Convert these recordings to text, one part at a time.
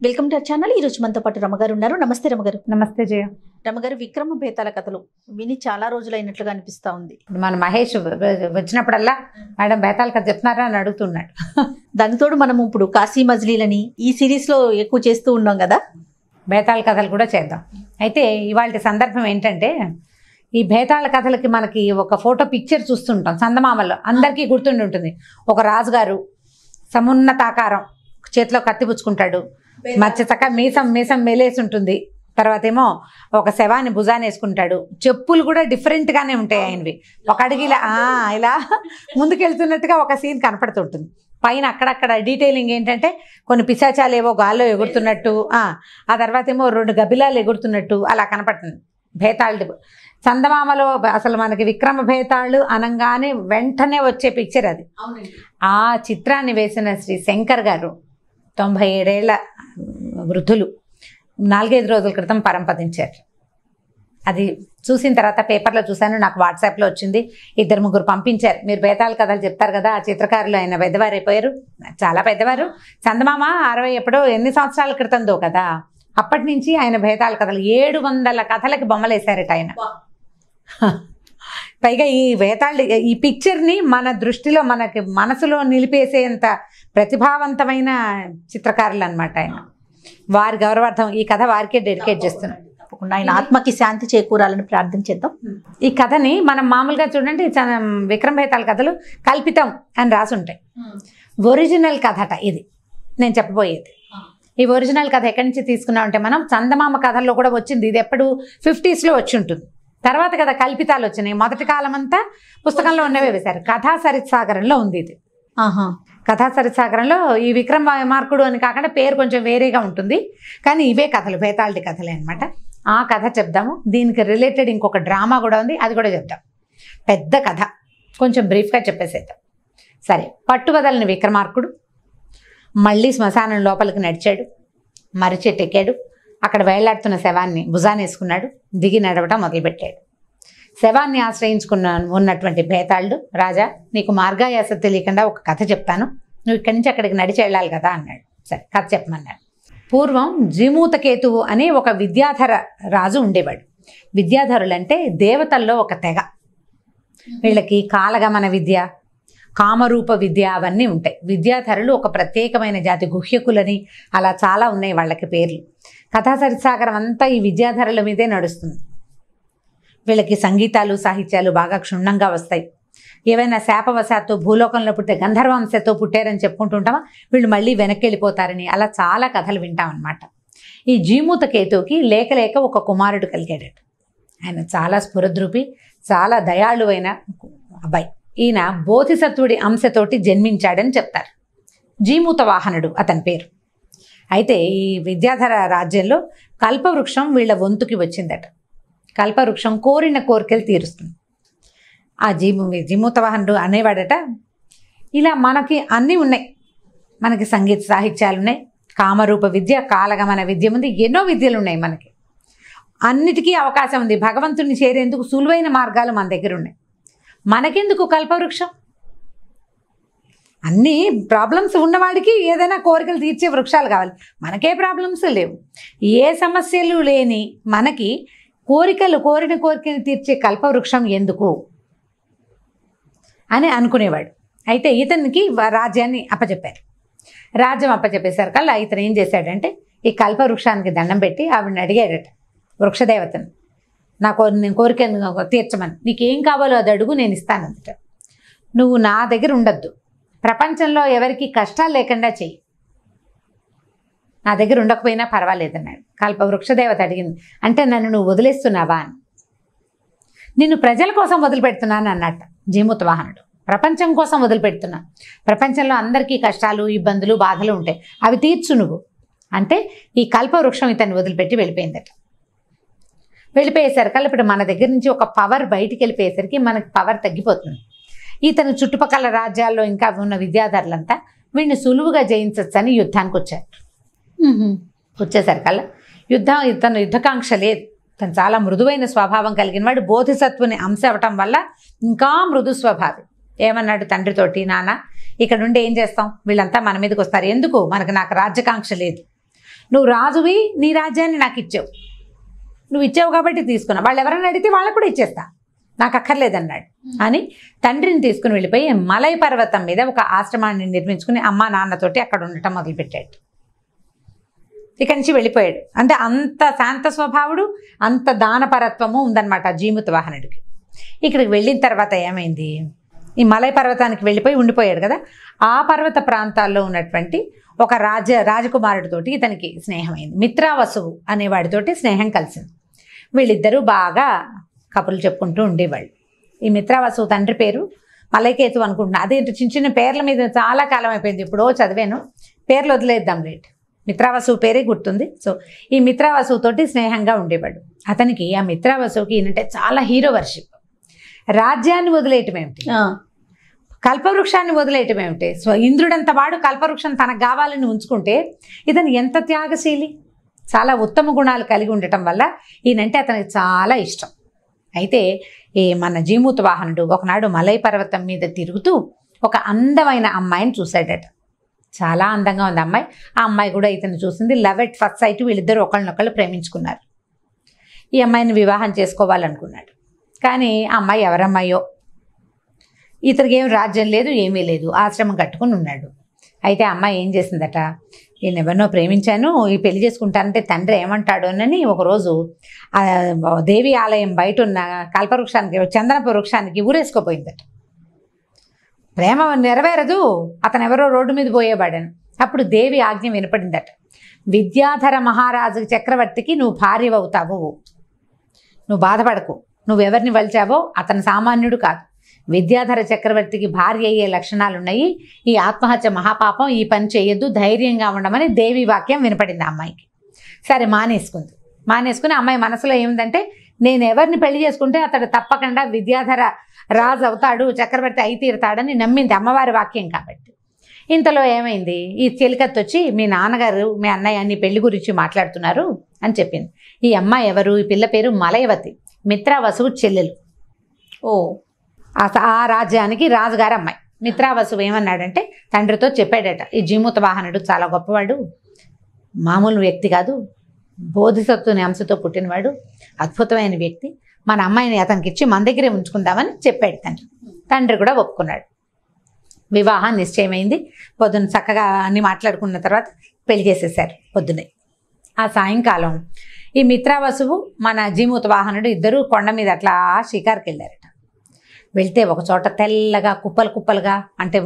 Welcome to our channel. ఈ రోజు మనతో పాటు రమగారు ఉన్నారు. నమస్తే రమగారు. నమస్తే జయ. రమగారు, విక్రమ బేతాల కథలు విని చాలా రోజులైనట్లుగా అనిపిస్తా ఉంది. మన మహేష్ వచ్చినప్పుడల్లా మేడం బేతాల కథ చెప్తున్నారా అని అడుగుతున్నాడు. దానితోడు మనం ఇప్పుడు కాశీ మజిలీలని ఈ సిరీస్ లో ఎక్కువ చేస్తూ ఉన్నాం కదా, బేతాళ కథలు కూడా చేద్దాం. అయితే ఇవాళ సందర్భం ఏంటంటే, ఈ బేతాళ కథలకి మనకి ఒక ఫోటో పిక్చర్ చూస్తుంటాం చందమామలో, అందరికీ గుర్తుండి ఉంటుంది. ఒక రాజుగారు సమున్నతాకారం, చేతిలో కత్తి పుచ్చుకుంటాడు, మచ్చచక్క మీసం మెలేసి ఉంటుంది. తర్వాత ఏమో ఒక శవాన్ని భుజాన్ని వేసుకుంటాడు. చెప్పులు కూడా డిఫరెంట్ గానే ఉంటాయి ఆయనవి. ఒక అడుగు ఇలా ముందుకెళ్తున్నట్టుగా ఒక సీన్ కనపడుతుంటుంది. పైన అక్కడక్కడ డీటెయిలింగ్ ఏంటంటే, కొన్ని పిశాచాలు ఏవో గాల్లో ఎగురుతున్నట్టు, ఆ తర్వాత ఏమో 2 గబిలాలు ఎగురుతున్నట్టు అలా కనపడుతుంది. భేతాళుడు చందమామలో అసలు మనకి విక్రమ భేతాళు అనగానే వెంటనే వచ్చే పిక్చర్ అది. ఆ చిత్రాన్ని వేసిన శ్రీ శంకర్ గారు 97 ఏళ్ల వృద్ధులు 4-5 రోజుల క్రితం పరంపదించారు. అది చూసిన తర్వాత పేపర్లో చూశాను, నాకు వాట్సాప్లో వచ్చింది. 2-3 పంపించారు. మీరు బేతాళ కథలు చెప్తారు కదా, ఆ చిత్రకారులు ఆయన పెద్దవారు అయిపోయారు, చాలా పెద్దవారు. చందమామ 60 ఎప్పుడో ఎన్ని సంవత్సరాల క్రితందో కదా, అప్పటి నుంచి ఆయన బేతాళ కథలు 700 కథలకి బొమ్మలు వేశారట ఆయన. పైగా ఈ బేతాళ ఈ పిక్చర్ని మన దృష్టిలో మనకి మనసులో నిలిపేసేంత ప్రతిభావంతమైన చిత్రకారులు అనమాట ఆయన. వారి గౌరవార్థం ఈ కథ వారికే డెడికేట్ చేస్తున్నాం. ఆయన ఆత్మకి శాంతి చేకూరాలని ప్రార్థన చేద్దాం. ఈ కథని మనం మామూలుగా చూడండి, విక్రమ బేతాళ కథలు కల్పితం అని రాసి ఉంటాయి. ఒరిజినల్ కథట ఇది నేను చెప్పబోయేది. ఈ ఒరిజినల్ కథ ఎక్కడి నుంచి తీసుకున్నామంటే, మనం చందమామ కథల్లో కూడా వచ్చింది. ఇది ఎప్పుడు 50s లో వచ్చి ఉంటుంది. తర్వాత కదా కల్పితాలు వచ్చినాయి. మొదటి కాలం అంతా పుస్తకంలో ఉన్నవే వేశారు. కథా సరిత్సాగరంలో ఉంది ఇది. కథా సరిత్సాగరంలో ఈ విక్రమ మార్కుడు అని కాకుండా పేరు కొంచెం వేరేగా ఉంటుంది, కానీ ఇవే కథలు, బేతాళుడి కథలే అనమాట. ఆ కథ చెప్దాము. దీనికి రిలేటెడ్ ఇంకొక డ్రామా కూడా ఉంది, అది కూడా చెప్దాం. పెద్ద కథ కొంచెం బ్రీఫ్గా చెప్పేసేద్దాం. సరే, పట్టుబదలని విక్రమార్కుడు మళ్ళీ శ్మశానం లోపలికి నడిచాడు. మర్రి చెట్టు ఎక్కాడు. అక్కడ వేళ్లాడుతున్న శవాన్ని భుజాన్ని వేసుకున్నాడు. దిగి నడవటం మొదలుపెట్టాడు. శవాన్ని ఆశ్రయించుకున్న ఉన్నటువంటి బేతాళుడు, రాజా నీకు మార్గాయాస తెలియకుండా ఒక కథ చెప్తాను, నువ్వు ఇక్కడి నుంచి అక్కడికి నడిచి వెళ్ళాలి కదా అన్నాడు. సరే, కథ చెప్పమన్నాడు. పూర్వం జీమూతకేతువు అనే ఒక విద్యాధర రాజు ఉండేవాడు. విద్యాధరులు అంటే దేవతల్లో ఒక తెగ. వీళ్ళకి కాలగమన విద్య, కామరూప విద్య అవన్నీ ఉంటాయి. విద్యాధరులు ఒక ప్రత్యేకమైన జాతి, గుహ్యకులని అలా చాలా ఉన్నాయి వాళ్ళకి పేర్లు. కథా సరిత్సాగరం అంతా ఈ విద్యాధరుల మీదే నడుస్తుంది. వీళ్ళకి సంగీతాలు సాహిత్యాలు బాగా క్షుణ్ణంగా వస్తాయి. ఏవైనా శాపవశాత్తు భూలోకంలో పుట్టే గంధర్వంశతో పుట్టారని చెప్పుకుంటుంటామా, వీళ్ళు మళ్ళీ వెనక్కి వెళ్ళిపోతారని అలా చాలా కథలు వింటామన్నమాట. ఈ జీమూతకేతువుకి లేక ఒక కుమారుడు కలిగాడట. ఆయన చాలా స్ఫురద్రూపి, చాలా దయాళువైన అబ్బాయి. ఈయన బోధిసత్వుడి అంశతోటి జన్మించాడని చెప్తారు. జీమూత వాహనుడు అతని పేరు. అయితే ఈ విద్యాధర రాజ్యంలో కల్పవృక్షం వీళ్ళ వంతుకి వచ్చిందట. కల్పవృక్షం కోరిన కోరికలు తీరుస్తుంది. ఆ జీమూత వాహనుడు అనేవాడట, ఇలా మనకి అన్నీ ఉన్నాయి, మనకి సంగీత సాహిత్యాలు ఉన్నాయి, కామరూప విద్య, కాలగమన విద్య ఉంది, ఎన్నో విద్యలు ఉన్నాయి, మనకి అన్నిటికీ అవకాశం ఉంది. భగవంతుడిని చేరేందుకు సులువైన మార్గాలు మన దగ్గర ఉన్నాయి. మనకెందుకు కల్పవృక్షం? అన్ని ప్రాబ్లమ్స్ ఉన్నవాడికి ఏదైనా కోరికలు తీర్చే వృక్షాలు కావాలి. మనకే ప్రాబ్లమ్స్ లేవు, ఏ సమస్యలు లేని మనకి కోరిన కోరికలు తీర్చే కల్పవృక్షం ఎందుకు అని అనుకునేవాడు. అయితే ఇతనికి రాజ్యాన్ని అప్పచెప్పారు. రాజ్యం అప్పచెప్పేసరి కల్లా ఇతను ఏం చేశాడంటే, ఈ కల్పవృక్షానికి దండం పెట్టి ఆవిడని అడిగాడట, వృక్షదేవతను, నేను కోరికను తీర్చమని, నీకేం కావాలో అది అడుగు, నేను ఇస్తానందట. నువ్వు నా దగ్గర ఉండద్దు, ప్రపంచంలో ఎవరికి కష్టాలు లేకుండా చెయ్యి, నా దగ్గర ఉండకపోయినా పర్వాలేదన్నాడు. వృక్షదేవత అడిగింది, అంటే నన్ను నువ్వు వదిలేస్తున్నావా అని. నిన్ను ప్రజల కోసం వదిలిపెడుతున్నాను అన్నట్ట జీమూత వాహనుడు. ప్రపంచం కోసం వదిలిపెడుతున్నా, ప్రపంచంలో అందరికీ కష్టాలు, ఇబ్బందులు, బాధలు ఉంటాయి, అవి తీర్చు నువ్వు అంటే. ఈ కల్పవృక్షం ఇతన్ని వదిలిపెట్టి వెళ్ళిపోయిందట. వెళ్ళిపోయేసరికి ఇప్పుడు మన దగ్గర నుంచి ఒక పవర్ బయటికి వెళ్ళిపోయేసరికి మనకి పవర్ తగ్గిపోతుంది. ఇతను చుట్టుపక్కల రాజ్యాల్లో ఇంకా ఉన్న విద్యాధరులంతా వీడిని సులువుగా జయించవచ్చని యుద్ధానికి వచ్చారు. వచ్చేసరికల్లా ఇతను యుద్ధకాంక్ష లేదు. తను చాలా మృదువైన స్వభావం కలిగిన వాడు. బోధిసత్వుని అంశ అవటం వల్ల ఇంకా మృదు స్వభావి. ఏమన్నాడు తండ్రితోటి, నాన్న ఇక్కడ నుండి ఏం చేస్తాం, వీళ్ళంతా మన మీదకి వస్తారు, ఎందుకు, నాకు రాజ్యకాంక్ష లేదు, నువ్వు రాజువి, నీ రాజ్యాన్ని నాకు ఇచ్చావు, నువ్వు ఇచ్చావు కాబట్టి తీసుకున్నా, వాళ్ళు ఎవరైనా అడిగితే వాళ్ళకు కూడా ఇచ్చేస్తా, నాకు అక్కర్లేదన్నాడు అని తండ్రిని తీసుకుని వెళ్ళిపోయి మలై పర్వతం మీద ఒక ఆశ్రమాన్ని నిర్మించుకుని అమ్మా నాన్నతోటి అక్కడ ఉండటం మొదలుపెట్టాడు. ఇక్కడి నుంచి వెళ్ళిపోయాడు. అంటే అంత శాంత స్వభావుడు, అంత దానపరత్వము ఉందన్నమాట జీమూత వాహనుడికి. ఇక్కడికి వెళ్ళిన తర్వాత ఏమైంది, ఈ మలై పర్వతానికి వెళ్ళిపోయి ఉండిపోయాడు కదా, ఆ పర్వత ప్రాంతాల్లో ఉన్నటువంటి ఒక రాజకుమారుడితోటి ఇతనికి స్నేహమైంది. మిత్రావసువు అనేవాడితోటి స్నేహం కలిసింది. వీళ్ళిద్దరూ బాగా కబుర్లు చెప్పుకుంటూ ఉండేవాళ్ళు. ఈ మిత్రావసువు తండ్రి పేరు మలైకేతు అనుకుంటున్నా. అదేంటి చిన్న చిన్న పేర్ల మీద చాలా కాలం అయిపోయింది, ఎప్పుడో చదివాను, పేర్లు వదిలేద్దాం రేట్. మిత్రావసువు పేరే గుర్తుంది. సో ఈ మిత్రావసువుతోటి స్నేహంగా ఉండేవాడు. అతనికి ఆ మిత్రావసువుకి ఏంటంటే చాలా హీరో వర్షిప్. రాజ్యాన్ని వదిలేయటం ఏమిటి, కల్పవృక్షాన్ని వదిలేయటం ఏమిటి, సో ఇంద్రుడంత వాడు కల్పవృక్షం తనకు కావాలని ఉంచుకుంటే ఇతను ఎంత త్యాగశీలి, చాలా ఉత్తమ గుణాలు కలిగి ఉండటం వల్ల ఈయనంటే అతనికి చాలా ఇష్టం. అయితే ఈ మన జీమూత వాహనుడు ఒకనాడు మలై పర్వతం మీద తిరుగుతూ ఒక అందమైన అమ్మాయిని చూశాడట. చాలా అందంగా ఉంది అమ్మాయి. ఆ అమ్మాయి కూడా ఇతను చూసింది. Love at first sight. వీళ్ళిద్దరూ ఒకళ్ళనొకళ్ళు ప్రేమించుకున్నారు. ఈ అమ్మాయిని వివాహం చేసుకోవాలనుకున్నాడు. కానీ ఆ అమ్మాయి ఎవరమ్మాయో, ఇతనికి ఏం రాజ్యం లేదు, ఏమీ లేదు, ఆశ్రమం కట్టుకుని ఉన్నాడు. అయితే ఆ అమ్మాయి ఏం చేసిందట, నేను ఎవరినో ప్రేమించాను, ఈ పెళ్లి చేసుకుంటానంటే తండ్రి ఏమంటాడు అని ఒకరోజు ఆ దేవి ఆలయం బయట ఉన్న కల్పవృక్షానికి, చందనపు వృక్షానికి ఊరేసుకోపోయిందట. ప్రేమ నెరవేరదు, అతను ఎవరో రోడ్డు మీద పోయేవాడని. అప్పుడు దేవి ఆజ్ఞ వినపడిందట, విద్యాధర మహారాజు చక్రవర్తికి నువ్వు భార్య అవుతావు, నువ్వు బాధపడకు, నువ్వెవరిని వలిచావో అతను సామాన్యుడు కాదు, విద్యాధర చక్రవర్తికి భార్య అయ్యే లక్షణాలున్నాయి, ఈ ఆత్మహత్య మహాపాపం, ఈ పని చేయొద్దు, ధైర్యంగా ఉండమని దేవి వాక్యం వినపడింది ఆ అమ్మాయికి. సరే మానేసుకుని అమ్మాయి మనసులో ఏమిందంటే, నేను ఎవరిని పెళ్లి చేసుకుంటే అతడు తప్పకుండా విద్యాధర రాజు అవుతాడు, చక్రవర్తి అయి తీరుతాడని నమ్మింది అమ్మవారి వాక్యం కాబట్టి. ఇంతలో ఏమైంది, ఈ చెలికత్తి వచ్చి మీ నాన్నగారు మీ అన్నయ్య అన్ని పెళ్లి గురించి మాట్లాడుతున్నారు అని చెప్పింది. ఈ అమ్మాయి ఎవరు, ఈ పిల్ల పేరు మలయవతి, మిత్రావసువు చెల్లెలు. ఓ ఆ రాజ్యానికి రాజుగారి అమ్మాయి. మిత్రావసువు ఏమన్నాడంటే తండ్రితో చెప్పాడట, ఈ జీమూత వాహనుడు చాలా గొప్పవాడు, మామూలు వ్యక్తి కాదు, బోధిసత్వుని అంశతో పుట్టినవాడు, అద్భుతమైన వ్యక్తి, మన అమ్మాయిని అతనికి ఇచ్చి మన దగ్గరే ఉంచుకుందామని చెప్పాడు తండ్రి. తండ్రి కూడా ఒప్పుకున్నాడు. వివాహం నిశ్చయమైంది. పొద్దున్న చక్కగా అన్ని మాట్లాడుకున్న తర్వాత పెళ్లి చేసేసారు పొద్దున్నే. ఆ సాయంకాలం ఈ మిత్రావసువు మన జీమూత వాహనుడు ఇద్దరు కొండ మీద అట్లా షికారుకి వెళ్ళారట. వెళ్తే ఒక చోట తెల్లగా కుప్పలు కుప్పలుగా, అంటే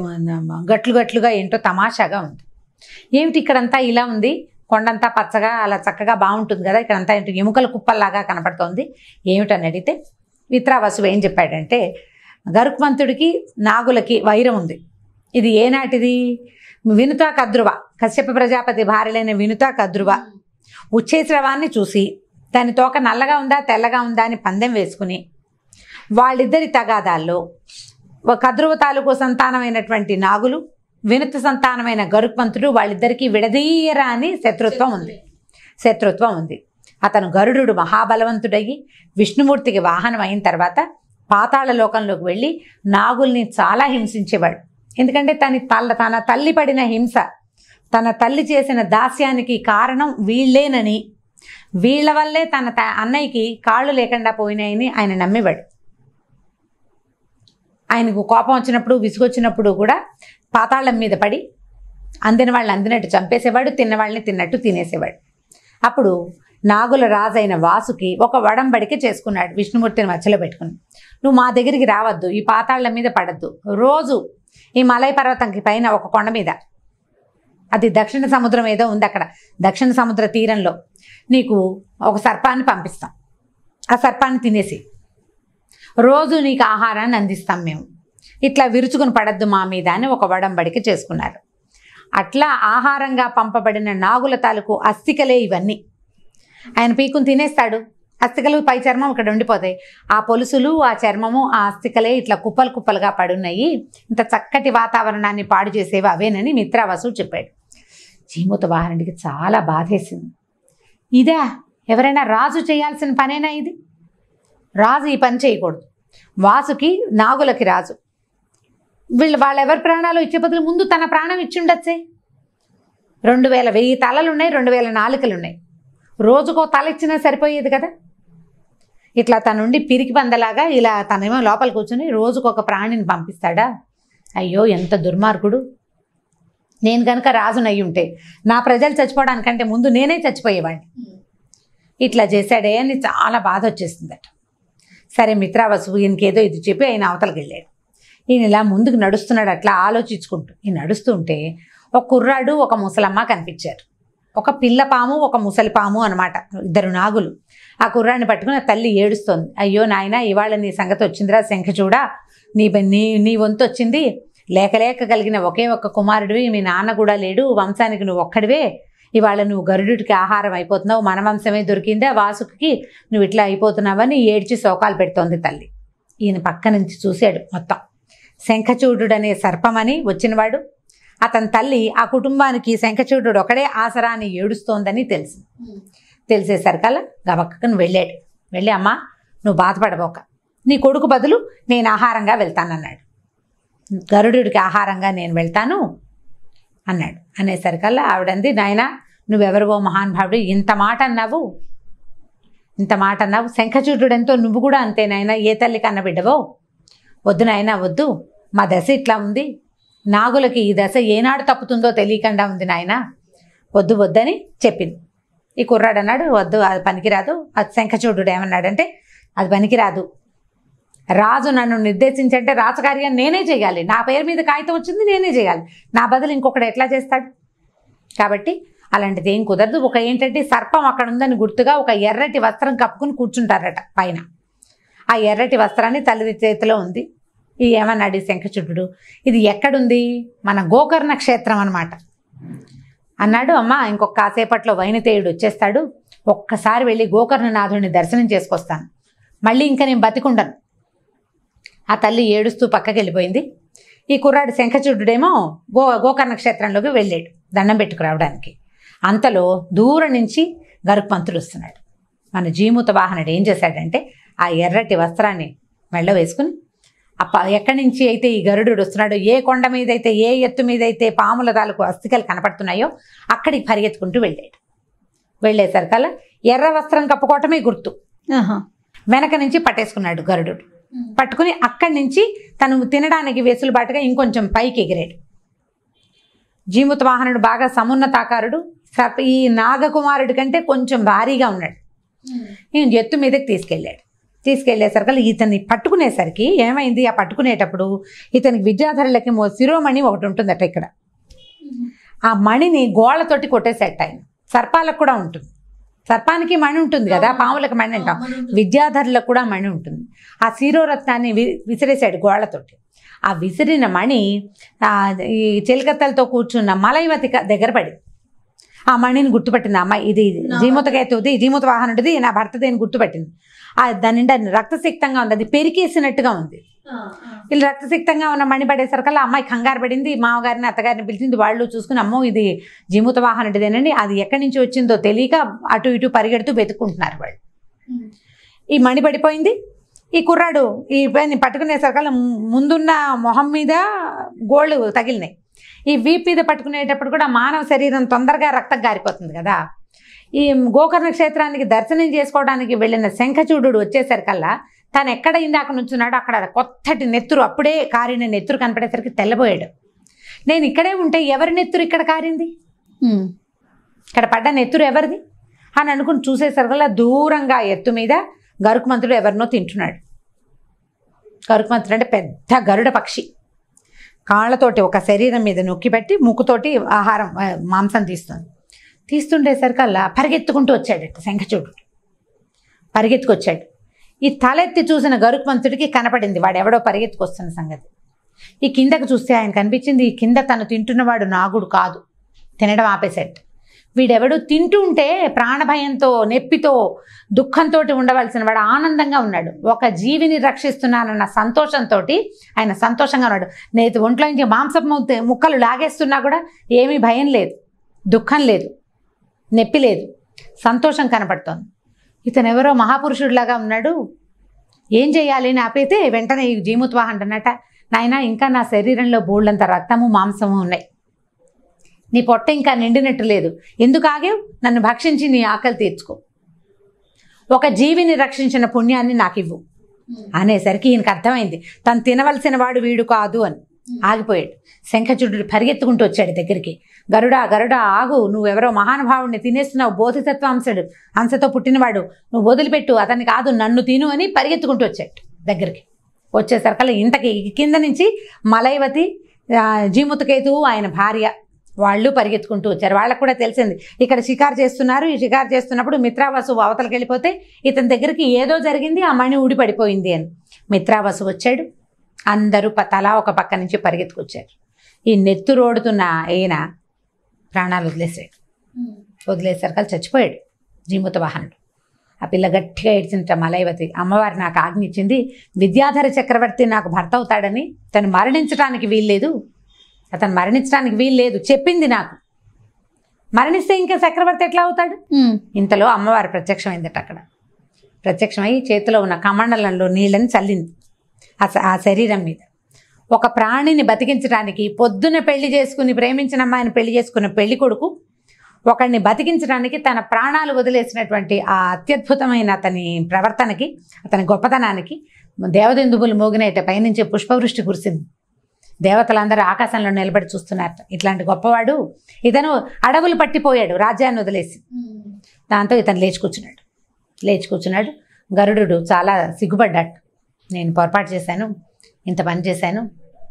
గట్లుగా ఏంటో తమాషాగా ఉంది. ఏమిటి ఇక్కడంతా ఇలా ఉంది, కొండంతా పచ్చగా అలా చక్కగా బాగుంటుంది కదా, ఇక్కడంతా ఏంటి ఎముకల కుప్పల్లాగా కనపడుతోంది, ఏమిటని అడిగితే మిత్రావసువు ఏం చెప్పాడంటే, గరుత్మంతుడికి నాగులకి వైరం ఉంది. ఇది ఏనాటిది, వినుతా కద్రువ, కశ్యప ప్రజాపతి భార్యలైన వినుతా కద్రువ ఉచ్చేశ్రవాన్ని చూసి దాని తోక నల్లగా ఉందా తెల్లగా ఉందా అని పందెం వేసుకుని వాళ్ళిద్దరి తగాదాల్లో కద్రువ తాలూకు సంతానమైనటువంటి నాగులు, వినుత సంతానమైన గరుత్మంతుడు, వాళ్ళిద్దరికీ విడదీయరా అని శత్రుత్వం ఉంది. అతను గరుడు మహాబలవంతుడయ్యి విష్ణుమూర్తికి వాహనం అయిన తర్వాత పాతాళ లోకంలోకి వెళ్ళి నాగుల్ని చాలా హింసించేవాడు. ఎందుకంటే తన తల్లి పడిన హింస, తన తల్లి చేసిన దాస్యానికి కారణం వీళ్ళేనని, వీళ్ళ వల్లే తన అన్నయ్యకి కాళ్ళు లేకుండా పోయినాయని ఆయన నమ్మేవాడు. ఆయనకు కోపం వచ్చినప్పుడు, విసుగొచ్చినప్పుడు కూడా పాతాళం మీద పడి అందిన వాళ్ళని అందినట్టు చంపేసేవాడు, తిన్నవాళ్ళని తిన్నట్టు తినేసేవాడు. అప్పుడు నాగుల రాజైన వాసుకి ఒక వడంబడిక చేసుకున్నాడు విష్ణుమూర్తిని మధ్యలో పెట్టుకుని, నువ్వు మా దగ్గరికి రావద్దు, ఈ పాతాళం మీద పడద్దు, రోజు ఈ మలై పర్వతంకి పైన ఒక కొండ మీద, అది దక్షిణ సముద్రం ఏదో ఉంది అక్కడ, దక్షిణ సముద్ర తీరంలో నీకు ఒక సర్పాన్ని పంపిస్తాం, ఆ సర్పాన్ని తినేసి రోజు నీకు ఆహారాన్ని అందిస్తాం మేము, ఇట్లా విరుచుకుని పడద్దు మా మీద అని ఒక వడంబడిక చేసుకున్నారు. అట్లా ఆహారంగా పంపబడిన నాగుల తాలూకు అస్థికలే ఇవన్నీ. ఆయన పీకుని తినేస్తాడు, అస్థికలు పై చర్మం ఇక్కడ ఉండిపోతాయి, ఆ పొలుసులు ఆ చర్మము ఆ అస్థికలే ఇట్లా కుప్పలు కుప్పలుగా పడున్నాయి, ఇంత చక్కటి వాతావరణాన్ని పాడు చేసేవి అవేనని మిత్రావసువు చెప్పాడు. జీమూత వాహనుడికి చాలా బాధేసింది. ఇదా ఎవరైనా రాజు చేయాల్సిన పనేనా ఇది, రాజు ఈ పని చేయకూడదు, వాసుకి నాగులకి రాజు, వాళ్ళెవరి ప్రాణాలు ఇచ్చే బదులు ముందు తన ప్రాణం ఇచ్చి ఉండొచ్చే, 1000 తలలు ఉన్నాయి, 2000 నాలుకలు ఉన్నాయి. రోజుకో తల ఇచ్చినా సరిపోయేది కదా. ఇట్లా తనుండి పిరికి పందలాగా ఇలా తనేమో లోపల కూర్చొని రోజుకొక ప్రాణిని పంపిస్తాడా? అయ్యో ఎంత దుర్మార్గుడు. నేను కనుక రాజునయ్యి ఉంటే నా ప్రజలు చచ్చిపోవడానికంటే ముందు నేనే చచ్చిపోయేవాడిని. ఇట్లా చేశాడే అని చాలా బాధ వచ్చేసిందట. సరే మిత్రావసు ఈయనకేదో ఇది చెప్పి ఆయన అవతలకి వెళ్ళాడు. ఈయన ఇలా ముందుకు నడుస్తున్నాడు అట్లా ఆలోచించుకుంటూ. ఈయన నడుస్తూ ఉంటే ఒక కుర్రాడు ఒక ముసలమ్మ కనిపించారు. ఒక పిల్ల పాము ఒక ముసలి పాము అనమాట, 2 నాగులు. ఆ కుర్రాడిని పట్టుకుని ఆ తల్లి ఏడుస్తోంది. అయ్యో నాయన ఇవాళ నీ సంగతి వచ్చిందిరా శంఖచూడా, నీ వంతు వచ్చింది. లేక కలిగిన ఒకే ఒక్క కుమారుడివి, మీ నాన్న కూడా లేడు, వంశానికి నువ్వు ఒక్కడివే. ఇవాళ నువ్వు గరుడుడికి ఆహారం అయిపోతున్నావు, మన వంశమే దొరికిందే వాసుకి, నువ్వు ఇట్లా అయిపోతున్నావని ఏడ్చి శోకాలు పెడుతోంది తల్లి. ఈయన పక్క నుంచి చూశాడు మొత్తం. శంఖచూడు అనే సర్పమని వచ్చినవాడు, అతని తల్లి ఆ కుటుంబానికి శంఖచూడు ఒకడే ఆసరా అని ఏడుస్తోందని తెలిసేసరికల్లా గబక్కను వెళ్ళాడు. వెళ్ళి అమ్మా నువ్వు బాధపడబోక, నీ కొడుకు బదులు నేను ఆహారంగా వెళ్తానన్నాడు. గరుడుడికి ఆహారంగా నేను వెళ్తాను అన్నాడు. అనేసరికల్లా ఆవిడంది, నాయనా నువ్వెవరివో మహానుభావుడు, ఇంత మాట అన్నావు. శంఖచూడుడెంతో నువ్వు కూడా అంతే నాయనా, ఏ తల్లి కన్న బిడ్డవో. వద్దు నాయనా వద్దు, మా దశ ఇట్లా ఉంది, నాగులకి ఈ దశ ఏనాడు తప్పుతుందో తెలియకుండా ఉంది నాయనా, వద్దని చెప్పింది. ఈ కుర్రాడు అన్నాడు, వద్దు అది పనికిరాదు. అది శంఖచూడు ఏమన్నాడంటే, అది పనికిరాదు, రాజు నన్ను నిర్దేశించంటే రాజకార్యాన్ని నేనే చేయాలి, నా పేరు మీద కాగితం వచ్చింది నేనే చేయాలి, నా బదులు ఇంకొకటి ఎట్లా చేస్తాడు? కాబట్టి అలాంటిది ఏం కుదరదు. ఒక ఏంటంటే సర్పం అక్కడ ఉందని గుర్తుగా ఒక ఎర్రటి వస్త్రం కప్పుకుని కూర్చుంటారట పైన. ఆ ఎర్రటి వస్త్రాన్ని తల్లి చేతిలో ఉంది. ఏమన్నాడు శంఖచూడు, ఇది ఎక్కడుంది? మన గోకర్ణ క్షేత్రం అనమాట అన్నాడు. అమ్మ ఇంకొక కాసేపట్లో వైనతేయుడు వచ్చేస్తాడు, ఒక్కసారి వెళ్ళి గోకర్ణనాథుడిని దర్శనం చేసుకొస్తాను, మళ్ళీ ఇంకా నేను బతికుండను. ఆ తల్లి ఏడుస్తూ పక్కకి వెళ్ళిపోయింది. ఈ కుర్రాడు శంఖచూడుడేమో గోకర్ణ క్షేత్రంలోకి వెళ్ళాడు దండం పెట్టుకురావడానికి. అంతలో దూరం నుంచి గరుత్మంతుడు వస్తున్నాడు. మన జీమూత వాహనుడు ఏం చేశాడంటే ఆ ఎర్రటి వస్త్రాన్ని మెళ్ళ వేసుకుని ఎక్కడి నుంచి అయితే ఈ గరుడు వస్తున్నాడో, ఏ కొండ మీద అయితే ఏ ఎత్తు మీద అయితే పాముల తాలూకు అస్థికలు కనపడుతున్నాయో అక్కడికి పరిగెత్తుకుంటూ వెళ్ళేసరికల్లా ఎర్ర వస్త్రం కప్పుకోవటమే గుర్తు. వెనక నుంచి పట్టేసుకున్నాడు గరుడు. పట్టుకుని అక్కడి నుంచి తను తినడానికి వెసులుబాటుగా ఇంకొంచెం పైకి ఎగిరాడు. జీమూత వాహనుడు బాగా సమున్నతాకారుడు, ఈ నాగకుమారుడి కంటే కొంచెం భారీగా ఉన్నాడు. ఎత్తు మీదకి తీసుకెళ్లేసరికి ఇతన్ని పట్టుకునేసరికి ఏమైంది, ఆ పట్టుకునేటప్పుడు ఇతనికి విద్యాధరులకి శిరోమణి ఒకటి ఉంటుందట ఇక్కడ. ఆ మణిని గోళ్లతోటి కొట్టేసేట ఆయన. సర్పాలకు కూడా ఉంటుంది, సర్పానికి మణి ఉంటుంది కదా, పాములకు మణి అంటాం, విద్యాధరులకు కూడా మణి ఉంటుంది. ఆ శిరోరత్నాన్ని విసిరేశాడు గోళ్లతోటి. ఆ విసిరిన మణి ఈ చిలకత్తలతో కూర్చున్న మలైవతి దగ్గర పడి ఆ మణిని గుర్తుపట్టింది. అమ్మాయి ఇది జీమూతకేతుది, జీమూత వాహనుడిది, నా భర్తది అని గుర్తుపట్టింది. దాని నిండా రక్తసిక్తంగా ఉంది, అది పెరికేసినట్టుగా ఉంది. వీళ్ళు రక్తసిక్తంగా ఉన్న మణి పడేసరికల్లా అమ్మాయి కంగారు పడింది. మామగారిని అత్తగారిని పిలిచింది. వాళ్ళు చూసుకుని అమ్మో ఇది జీమూత వాహనుడిదేనండి, అది ఎక్కడి నుంచి వచ్చిందో తెలియక అటు ఇటు పరిగెడుతూ వెతుక్కుంటున్నారు వాళ్ళు. ఈ మణి పడిపోయింది. ఈ కుర్రాడు ఈ పట్టుకునేసరికల్లా ముందున్న మొహం మీద గోళ్ళు తగిలినాయి. ఈ వీపు మీద పట్టుకునేటప్పుడు కూడా మానవ శరీరం తొందరగా రక్తం గారిపోతుంది కదా. ఈ గోకర్ణ క్షేత్రానికి దర్శనం చేసుకోవడానికి వెళ్ళిన శంఖచూడు వచ్చేసరికల్లా తను ఎక్కడ ఇందాక నుంచున్నాడో అక్కడ కొత్తటి నెత్తురు, అప్పుడే కారిన నెత్తురు కనపడేసరికి తెల్లబోయాడు. నేను ఇక్కడే ఉంటే ఎవరి నెత్తురు ఇక్కడ కారింది, ఇక్కడ పడ్డ నెత్తురు ఎవరిది అని అనుకుని చూసేసరికల్లా దూరంగా ఎత్తు మీద గరుత్మంతుడు ఎవరినో తింటున్నాడు. గరుత్మంతుడు అంటే పెద్ద గరుడ పక్షి, కాళ్ళతోటి ఒక శరీరం మీద నొక్కి పెట్టి ముక్కుతోటి ఆహారం మాంసం తీస్తుండేసరికల్లా పరిగెత్తుకుంటూ వచ్చాడట శంఖచూడు. పరిగెత్తుకొచ్చాడు. ఈ తలెత్తి చూసిన గరుత్మంతుడికి కనపడింది వాడెవడో పరిగెత్తుకొస్తున్న సంగతి. ఈ కిందకు చూస్తే ఆయన కనిపించింది, ఈ కింద తను తింటున్నవాడు నాగుడు కాదు, తినడం ఆపేశాడు. వీడెవడు తింటూ ఉంటే ప్రాణభయంతో నొప్పితో దుఃఖంతో ఉండవలసిన వాడు ఆనందంగా ఉన్నాడు. ఒక జీవిని రక్షిస్తున్నానన్న సంతోషంతో ఆయన సంతోషంగా ఉన్నాడు. నేతి ఒంట్లో నుంచి మాంసపు ముక్కలు లాగేస్తున్నా కూడా ఏమీ భయం లేదు, దుఃఖం లేదు, నొప్పి లేదు, సంతోషం కనపడుతోంది. ఇతను ఎవరో మహాపురుషుడిలాగా ఉన్నాడు. ఏం చేయాలి అని ఆపైతే వెంటనే ఈ జీమూతవాహనుడు అన్నట, నాయన ఇంకా నా శరీరంలో బోళ్ళంత రక్తము మాంసము ఉన్నాయి, నీ పొట్ట ఇంకా నిండినట్టు లేదు, ఎందుకు ఆగావు? నన్ను భక్షించి నీ ఆకలి తీర్చుకో, ఒక జీవిని రక్షించిన పుణ్యాన్ని నాకు ఇవ్వు అనేసరికి ఈయనకు అర్థమైంది తను తినవలసిన వాడు వీడు కాదు అని. ఆగిపోయాడు. శంఖచూడుడు పరిగెత్తుకుంటూ వచ్చాడు దగ్గరికి. గరుడా గరుడా ఆగు, నువ్వెవరో మహానుభావుడిని తినేస్తున్నావు, బోధిసత్వ అంశతో పుట్టినవాడు, నువ్వు వదిలిపెట్టు, అతన్ని కాదు నన్ను తిను అని పరిగెత్తుకుంటూ వచ్చాడు దగ్గరికి. వచ్చేసరికల్లా ఇంతకి కింద నుంచి మలైవతి, జీముతకేతువు ఆయన భార్య వాళ్ళు పరిగెత్తుకుంటూ వచ్చారు. వాళ్ళకు కూడా తెలిసింది ఇక్కడ షికారు చేస్తున్నారు. ఈ షికారు చేస్తున్నప్పుడు మిత్రావసు అవతలకి వెళ్ళిపోతే ఇతని దగ్గరికి ఏదో జరిగింది, ఆ మణి ఊడి పడిపోయింది అని. మిత్రావసు వచ్చాడు. అందరూ తలా ఒక పక్క నుంచి పరిగెత్తుకొచ్చారు. ఈ నెత్తురోడుతున్న ఈయన ప్రాణాలు వదిలేసరికల్ చచ్చిపోయాడు జీమూత వాహనుడు. ఆ పిల్ల గట్టిగా ఏడ్చింట మలైవతి, అమ్మవారి నాకు ఆజ్ఞ ఇచ్చింది, విద్యాధర చక్రవర్తి నాకు భర్త అవుతాడని, తను మరణించడానికి వీల్లేదు, అతను మరణించడానికి వీల్లేదు చెప్పింది నాకు, మరణిస్తే ఇంకా చక్రవర్తి ఎట్లా అవుతాడు? ఇంతలో అమ్మవారు ప్రత్యక్షమైందట. అక్కడ ప్రత్యక్షమై చేతిలో ఉన్న కమండలంలో నీళ్ళని చల్లింది ఆ శరీరం మీద. ఒక ప్రాణిని బతికించడానికి, పొద్దున పెళ్లి చేసుకుని ప్రేమించిన అమ్మాయిని పెళ్లి చేసుకున్న పెళ్లి కొడుకు ఒకడిని బతికించడానికి తన ప్రాణాలు వదిలేసినటువంటి ఆ అత్యద్భుతమైన అతని ప్రవర్తనకి, అతని గొప్పతనానికి దేవదందుబులు మోగినట్ట పైనుంచి పుష్పవృష్టి కురిసింది. దేవతలందరూ ఆకాశంలో నిలబడి చూస్తున్నారట. ఇట్లాంటి గొప్పవాడు ఇతను అడవులు పట్టిపోయాడు రాజ్యాన్ని వదిలేసి. దాంతో ఇతను లేచి కూర్చున్నాడు. గరుడు చాలా సిగ్గుపడ్డాడు. నేను పొరపాటు చేశాను, ఇంత పని చేశాను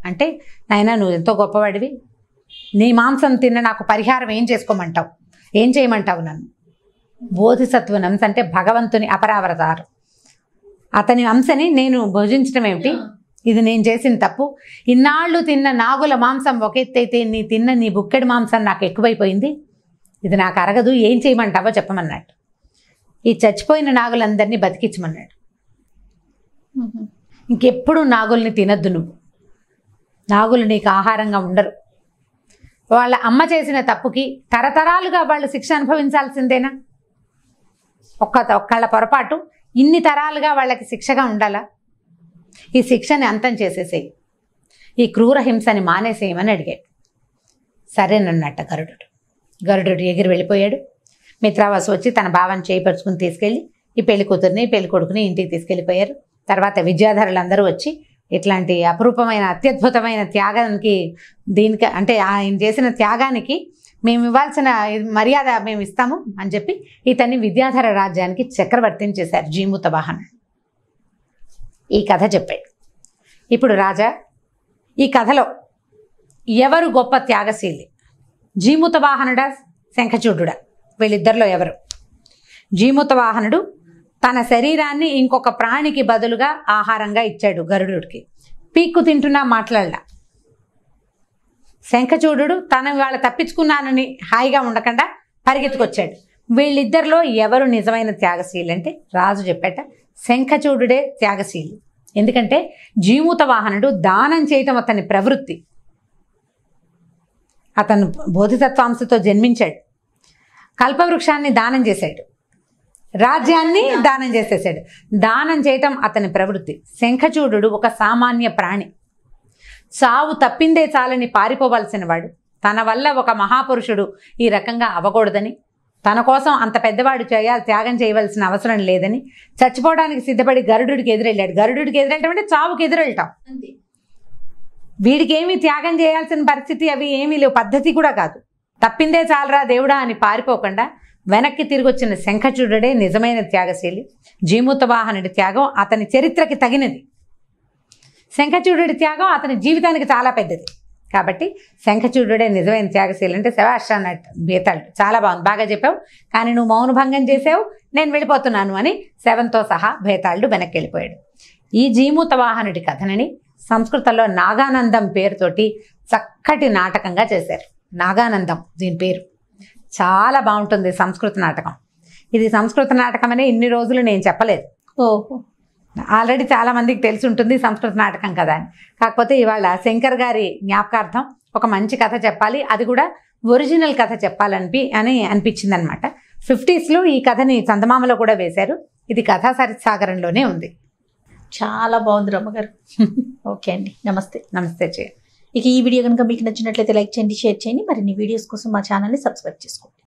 అంటే, నాయనా నువ్వు ఎంతో గొప్పవాడివి, నీ మాంసం తిన్న నాకు పరిహారం ఏం చేసుకోమంటావు, ఏం చేయమంటావు నన్ను? బోధిసత్వుని అంశ అంటే భగవంతుని అపరావతారం, అతని అంశని నేను భుజించడం ఏమిటి? ఇది నేను చేసిన తప్పు. ఇన్నాళ్ళు తిన్న నాగుల మాంసం ఒక ఎత్తైతే నీ బుక్కెడి మాంసం నాకు ఎక్కువైపోయింది, ఇది నాకు అరగదు, ఏం చేయమంటావో చెప్పమన్నాడు. ఈ చచ్చిపోయిన నాగులందరినీ బతికించమన్నాడు. ఇంకెప్పుడు నాగుల్ని తినద్దు నువ్వు, నాగులు నీకు ఆహారంగా ఉండరు, వాళ్ళ అమ్మ చేసిన తప్పుకి తరతరాలుగా వాళ్ళు శిక్ష అనుభవించాల్సిందేనా? ఒక్కళ్ళ పొరపాటు ఇన్ని తరాలుగా వాళ్ళకి శిక్షగా ఉండాలా? ఈ శిక్షని అంతం చేసేసేయి, ఈ క్రూర హింసని మానేసేయమని అడిగాడు. సరేనన్నట్ట గరుడు ఎగిరి వెళ్ళిపోయాడు. మిత్రావాసు వచ్చి తన భావాన్ని చేయిపరుచుకుని తీసుకెళ్ళి ఈ పెళ్లి కూతుర్ని పెళ్లి కొడుకుని ఇంటికి తీసుకెళ్ళిపోయారు. తర్వాత విద్యాధరులందరూ వచ్చి ఇట్లాంటి అపురూపమైన అత్యద్భుతమైన త్యాగానికి, దీనికి అంటే ఆయన చేసిన త్యాగానికి మేము ఇవ్వాల్సిన మర్యాద మేము ఇస్తాము అని చెప్పి ఇతన్ని విద్యాధర రాజ్యానికి చక్రవర్తిని చేశారు జీమూత వాహనుడు. ఈ కథ చెప్పాడు. ఇప్పుడు రాజా, ఈ కథలో ఎవరు గొప్ప త్యాగశీలి, జీమూత వాహనుడా శంఖచూడుడా? వీళ్ళిద్దరిలో ఎవరు? జీమూత వాహనుడు తన శరీరాన్ని ఇంకొక ప్రాణికి బదులుగా ఆహారంగా ఇచ్చాడు గరుడుకి. పీక్కు తింటున్నా మాట్లాడలా. శంఖచూడు తన వాళ్ళ తప్పించుకున్నానని హాయిగా ఉండకుండా పరిగెత్తుకొచ్చాడు. వీళ్ళిద్దరిలో ఎవరు నిజమైన త్యాగశీలి అంటే రాజు చెప్పాట శంఖచూడుడే త్యాగశీలి. ఎందుకంటే జీమూత వాహనుడు దానం చేయటం అతని ప్రవృత్తి. అతను బోధిసత్వాంశతో జన్మించాడు, కల్పవృక్షాన్ని దానం చేశాడు, రాజ్యాన్ని దానం చేసేసాడు. దానం చేయటం అతని ప్రవృత్తి. శంఖచూడు ఒక సామాన్య ప్రాణి, చావు తప్పిందే చాలని పారిపోవలసిన వాడు. తన వల్ల ఒక మహాపురుషుడు ఈ రకంగా అవ్వకూడదని, తన కోసం అంత పెద్దవాడు త్యాగం చేయవలసిన అవసరం లేదని చచ్చిపోవడానికి సిద్ధపడి గరుడుడికి ఎదురెళ్ళాడు. గరుడుడికి ఎదురెళ్ళటం అంటే చావుకి ఎదురెళ్ళటం. వీడికి ఏమీ త్యాగం చేయాల్సిన పరిస్థితి అవి ఏమీ లేవు, పద్ధతి కూడా కాదు. తప్పిందే చాలరా దేవుడా అని పారిపోకుండా వెనక్కి తిరిగి వచ్చిన శంఖచూడుడే నిజమైన త్యాగశీలి. జీమూత వాహనుడి త్యాగం అతని చరిత్రకి తగినది, శంఖచూడుడి త్యాగం అతని జీవితానికి చాలా పెద్దది. కాబట్టి శంఖచూడుడే నిజమైన త్యాగశీలి అంటే శభాష్ అన్నట్టు బేతాళుడు. చాలా బాగుంది, బాగా చెప్పావు, కానీ నువ్వు మౌనభంగం చేసావు, నేను వెళ్ళిపోతున్నాను అని శవంతో సహా బేతాళుడు వెనక్కి వెళ్ళిపోయాడు. ఈ జీమూత వాహనుడి కథనని సంస్కృతంలో నాగానందం పేరుతోటి చక్కటి నాటకంగా చేశారు. నాగానందం దీని పేరు. చాలా బాగుంటుంది సంస్కృత నాటకం. ఇది సంస్కృత నాటకం అనే ఇన్ని రోజులు నేను చెప్పలేదు. ఓహో, ఆల్రెడీ చాలా మందికి తెలిసి ఉంటుంది సంస్కృత నాటకం కదా అని. కాకపోతే ఇవాళ శంకర్ గారి జ్ఞాపకార్థం ఒక మంచి కథ చెప్పాలి, అది కూడా ఒరిజినల్ కథ చెప్పాలని అనిపించింది అనమాట. 50s ఈ కథని చందమామలో కూడా వేశారు. ఇది కథా సరిసాగరంలోనే ఉంది. చాలా బాగుంది రమ్మగారు. ఓకే అండి, నమస్తే. నమస్తే చేయ. ఇక ఈ వీడియో కనుక మీకు నచ్చినట్లయితే లైక్ చేయండి, షేర్ చేయండి. మరిన్ని వీడియోస్ కోసం మా ఛానల్ని సబ్స్క్రైబ్ చేసుకోండి.